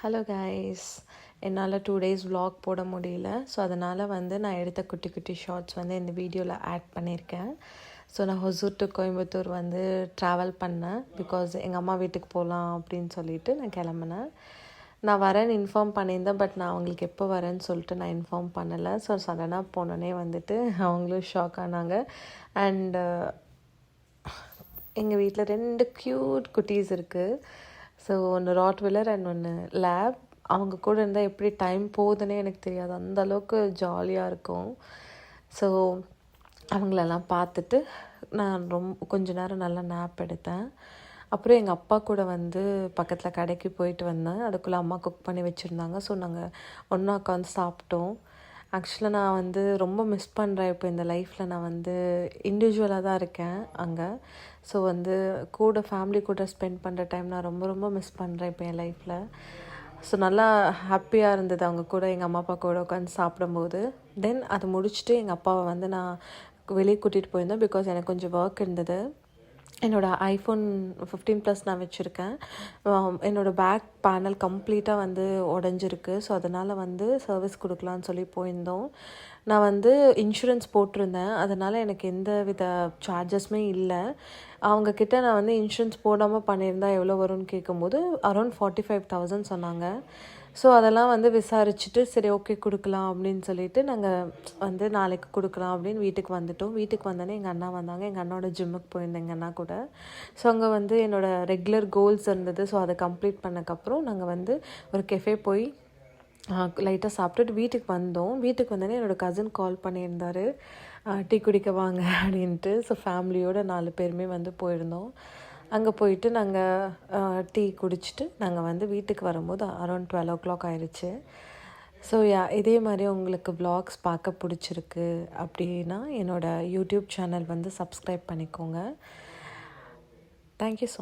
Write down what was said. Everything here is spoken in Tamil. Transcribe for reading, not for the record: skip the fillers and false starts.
ஹலோ கைஸ், என்னால் 2 days vlog போட முடியல. ஸோ அதனால் வந்து நான் எடுத்த குட்டி குட்டி ஷார்ட்ஸ் வந்து இந்த வீடியோவில் ஆட் பண்ணியிருக்கேன். ஸோ நான் ஹொசூர் டு கோயம்புத்தூர் வந்து ட்ராவல் பண்ணேன். பிகாஸ் எங்கள் அம்மா வீட்டுக்கு போகலாம் அப்படின்னு சொல்லிட்டு நான் கிளம்புனேன். நான் வரேன்னு இன்ஃபார்ம் பண்ணியிருந்தேன், பட் நான் அவங்களுக்கு எப்போ வரேன்னு சொல்லிட்டு நான் இன்ஃபார்ம் பண்ணலை. ஸோ சடனாக போனோடனே வந்துட்டு அவங்களும் ஷாக் ஆனாங்க. அண்டு எங்கள் வீட்டில் 2 க்யூட் குட்டீஸ் இருக்குது. ஸோ ஒன்று ராட்வில்லர் அண்ட் ஒன்று லேப். அவங்க கூட இருந்தால் எப்படி டைம் போகுதுன்னே எனக்கு தெரியாது, அந்தளவுக்கு ஜாலியாக இருக்கும். ஸோ அவங்களெல்லாம் பார்த்துட்டு நான் கொஞ்ச நேரம் நல்லா நேப் எடுத்தேன். அப்புறம் எங்கள் அப்பா கூட வந்து பக்கத்தில் கடைக்கு போயிட்டு வந்தேன். அதுக்குள்ளே அம்மா குக் பண்ணி வச்சுருந்தாங்க. ஸோ நாங்கள் ஒன்றா உட்காந்து சாப்பிட்டோம். ஆக்சுவலாக நான் வந்து ரொம்ப மிஸ் பண்ணுறேன். இப்போ இந்த லைஃப்பில் நான் வந்து இண்டிவிஜுவலாக தான் இருக்கேன் அங்கே. ஸோ வந்து கூட ஃபேமிலி கூட ஸ்பெண்ட் பண்ணுற டைம் நான் ரொம்ப ரொம்ப மிஸ் பண்ணுறேன் இப்போ என் லைஃப்பில். ஸோ நல்லா ஹாப்பியாக இருந்தது அவங்க கூட, எங்கள் அம்மா அப்பா கூட உட்காந்து சாப்பிடும்போது. தென் அதை முடிச்சுட்டு எங்கள் அப்பாவை வந்து நான் வெளியே கூட்டிகிட்டு போயிருந்தேன். பிகாஸ் எனக்கு கொஞ்சம் ஒர்க் இருந்தது. என்னோடய iPhone 15 Plus நான் வச்சுருக்கேன். என்னோடய பேக் பேனல் கம்ப்ளீட்டாக வந்து உடஞ்சிருக்கு. ஸோ அதனால் வந்து சர்வீஸ் கொடுக்கலான்னு சொல்லி போயிருந்தோம். நான் வந்து இன்சூரன்ஸ் போட்டிருந்தேன், அதனால் எனக்கு எந்த வித சார்ஜஸுமே இல்லை. அவங்கக்கிட்ட நான் வந்து இன்சூரன்ஸ் போடாமல் பண்ணியிருந்தா எவ்வளோ வரும்னு கேட்கும்போது அரௌண்ட் 45,000 சொன்னாங்க. ஸோ அதெல்லாம் வந்து விசாரிச்சுட்டு சரி ஓகே கொடுக்கலாம் அப்படின்னு சொல்லிட்டு நாங்கள் வந்து நாளைக்கு கொடுக்கலாம் அப்படின்னு வீட்டுக்கு வந்துட்டோம். வீட்டுக்கு வந்தோடனே எங்கள் அண்ணா வந்தாங்க. எங்கள் அண்ணாவோட ஜிம்முக்கு போயிருந்தேன் எங்கள் அண்ணா கூட. ஸோ அங்கே வந்து என்னோடய ரெகுலர் கோல்ஸ் இருந்தது. ஸோ அதை கம்ப்ளீட் பண்ணக்கப்புறம் நாங்கள் வந்து ஒரு கெஃபே போய் லைட்டாக சாப்பிட்டுட்டு வீட்டுக்கு வந்தோம். வீட்டுக்கு வந்தோடனே என்னோடய கசின் கால் பண்ணியிருந்தார், டீ குடிக்க வாங்க அப்படின்ட்டு. ஸோ ஃபேமிலியோடு 4 பேருமே வந்து போயிருந்தோம். அங்கே போயிட்டு நாங்கள் டீ குடிச்சிட்டு நாங்கள் வந்து வீட்டுக்கு வரும்போது அரௌண்ட் 12 o'clock ஆயிடுச்சு. ஸோ இதே மாதிரி உங்களுக்கு vlogs பார்க்க பிடிச்சிருக்கு அப்படின்னா என்னோடய யூடியூப் சேனல் வந்து சப்ஸ்கிரைப் பண்ணிக்கோங்க. Thank you so